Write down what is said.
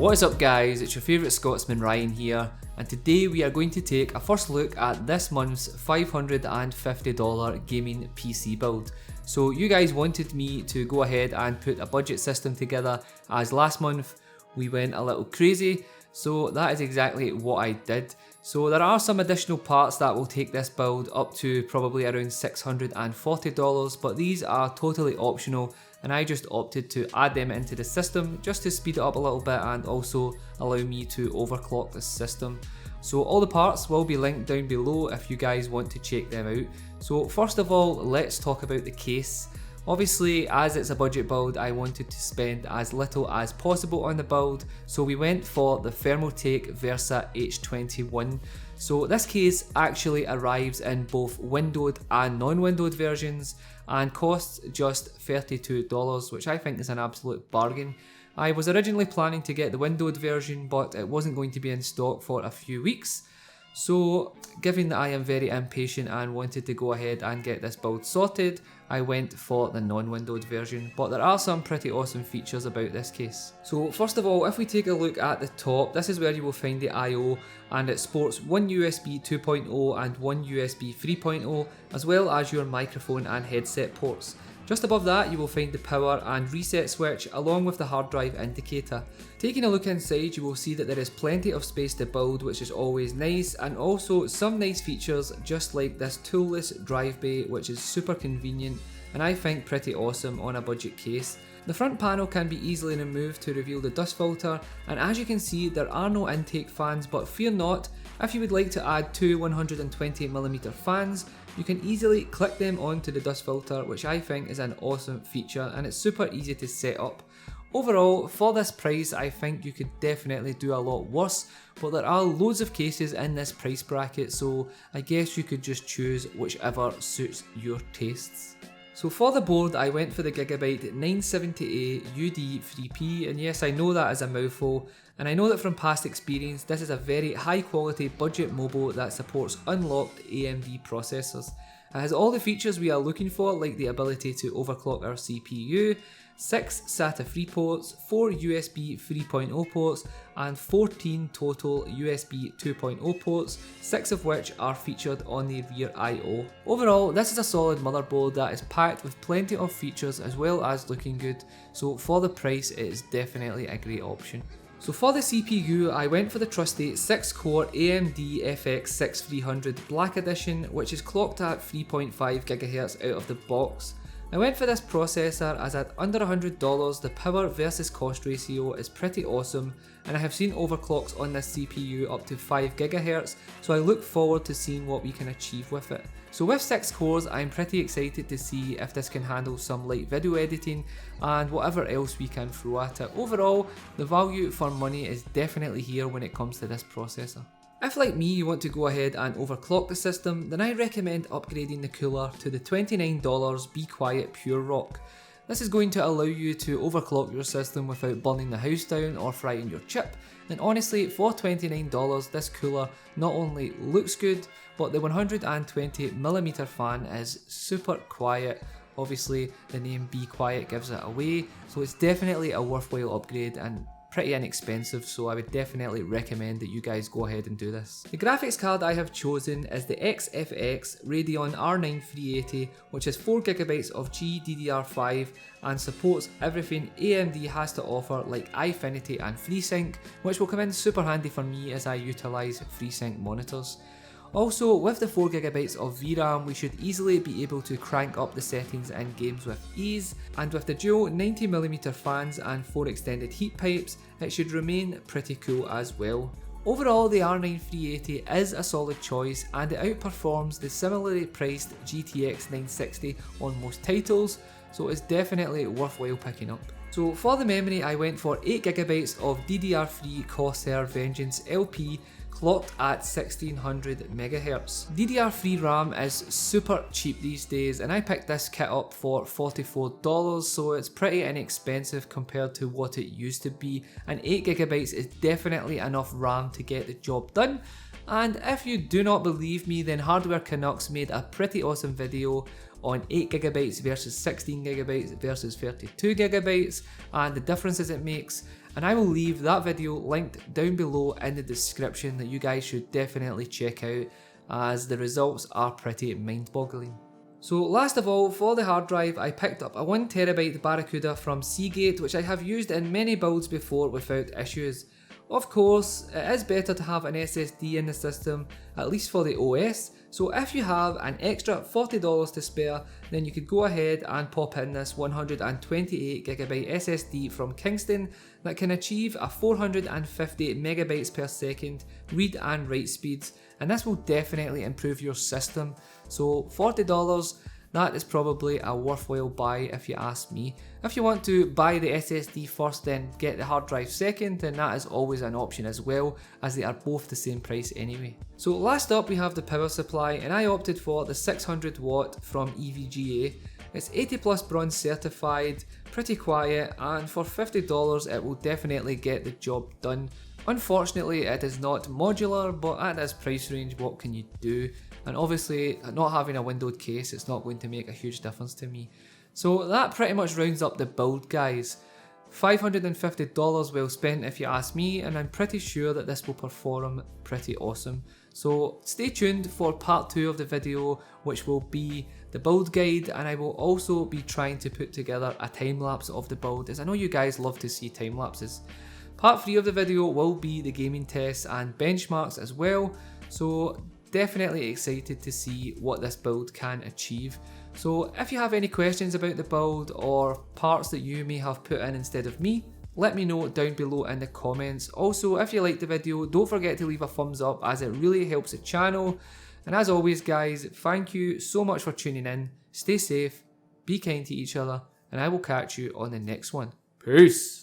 What is up guys, it's your favourite Scotsman Ryan here, and today we are going to take a first look at this month's $550 gaming PC build. So you guys wanted me to go ahead and put a budget system together, as last month we went a little crazy, so that is exactly what I did. So there are some additional parts that will take this build up to probably around $640, but these are totally optional and I just opted to add them into the system just to speed it up a little bit and also allow me to overclock the system. So all the parts will be linked down below if you guys want to check them out. So first of all, let's talk about the case. Obviously, as it's a budget build, I wanted to spend as little as possible on the build, so we went for the Thermaltake Versa H21. So this case actually arrives in both windowed and non-windowed versions and costs just $32, which I think is an absolute bargain. I was originally planning to get the windowed version, but it wasn't going to be in stock for a few weeks. So, given that I am very impatient and wanted to go ahead and get this build sorted, I went for the non-windowed version, but there are some pretty awesome features about this case. So first of all, if we take a look at the top, this is where you will find the I/O, and it sports one USB 2.0 and one USB 3.0, as well as your microphone and headset ports. Just above that you will find the power and reset switch along with the hard drive indicator. Taking a look inside, you will see that there is plenty of space to build, which is always nice, and also some nice features just like this toolless drive bay, which is super convenient and I think pretty awesome on a budget case. The front panel can be easily removed to reveal the dust filter, and as you can see there are no intake fans, but fear not, if you would like to add two 120mm fans, you can easily click them onto the dust filter, which I think is an awesome feature and it's super easy to set up. Overall, for this price I think you could definitely do a lot worse, but there are loads of cases in this price bracket, so I guess you could just choose whichever suits your tastes. So for the board I went for the Gigabyte 970A UD3P, and yes, I know that is a mouthful, and I know that from past experience this is a very high quality budget mobile that supports unlocked AMD processors. It has all the features we are looking for, like the ability to overclock our CPU, 6 SATA 3 ports, 4 USB 3.0 ports, and 14 total USB 2.0 ports, 6 of which are featured on the rear I/O. Overall, this is a solid motherboard that is packed with plenty of features as well as looking good, so for the price it is definitely a great option. So for the CPU, I went for the trusty 6-core AMD FX 6300 Black Edition, which is clocked at 3.5 GHz out of the box. I went for this processor as at under $100 the power versus cost ratio is pretty awesome, and I have seen overclocks on this CPU up to 5 GHz, so I look forward to seeing what we can achieve with it. So with 6 cores, I'm pretty excited to see if this can handle some light video editing and whatever else we can throw at it. Overall, the value for money is definitely here when it comes to this processor. If like me you want to go ahead and overclock the system, then I recommend upgrading the cooler to the $29 Be Quiet Pure Rock. This is going to allow you to overclock your system without burning the house down or frying your chip, and honestly for $29 this cooler not only looks good, but the 120mm fan is super quiet. Obviously the name Be Quiet gives it away, so it's definitely a worthwhile upgrade and pretty inexpensive, so I would definitely recommend that you guys go ahead and do this. The graphics card I have chosen is the XFX Radeon R9 380, which has 4GB of GDDR5 and supports everything AMD has to offer like iFinity and FreeSync, which will come in super handy for me as I utilise FreeSync monitors. Also, with the 4GB of VRAM, we should easily be able to crank up the settings in games with ease, and with the dual 90mm fans and 4 extended heat pipes, it should remain pretty cool as well. Overall, the R9 380 is a solid choice and it outperforms the similarly priced GTX 960 on most titles, so it's definitely worthwhile picking up. So for the memory I went for 8GB of DDR3 Corsair Vengeance LP clocked at 1600 MHz. DDR3 RAM is super cheap these days, and I picked this kit up for $44, so it's pretty inexpensive compared to what it used to be, and 8GB is definitely enough RAM to get the job done. And if you do not believe me, then Hardware Canucks made a pretty awesome video on 8GB versus 16GB versus 32GB and the differences it makes, and I will leave that video linked down below in the description that you guys should definitely check out, as the results are pretty mind-boggling. So last of all, for the hard drive, I picked up a 1TB Barracuda from Seagate, which I have used in many builds before without issues. Of course, it is better to have an SSD in the system, at least for the OS, so if you have an extra $40 to spare, then you could go ahead and pop in this 128GB SSD from Kingston that can achieve a 450 megabytes per second read and write speeds, and this will definitely improve your system. So $40, that is probably a worthwhile buy if you ask me. If you want to buy the SSD first then get the hard drive second, then that is always an option as well, as they are both the same price anyway. So last up we have the power supply, and I opted for the 600 watt from EVGA. It's 80 plus bronze certified, pretty quiet, and for $50 it will definitely get the job done. Unfortunately it is not modular, but at this price range what can you do? And obviously not having a windowed case, it's not going to make a huge difference to me. So that pretty much rounds up the build, guys. $550 well spent if you ask me, and I'm pretty sure that this will perform pretty awesome. So stay tuned for part 2 of the video, which will be the build guide, and I will also be trying to put together a time lapse of the build, as I know you guys love to see time lapses. Part 3 of the video will be the gaming tests and benchmarks as well, so definitely excited to see what this build can achieve. So if you have any questions about the build or parts that you may have put in instead of me, let me know down below in the comments. Also, if you liked the video, don't forget to leave a thumbs up, as it really helps the channel. And as always guys, thank you so much for tuning in. Stay safe, be kind to each other, and I will catch you on the next one. Peace!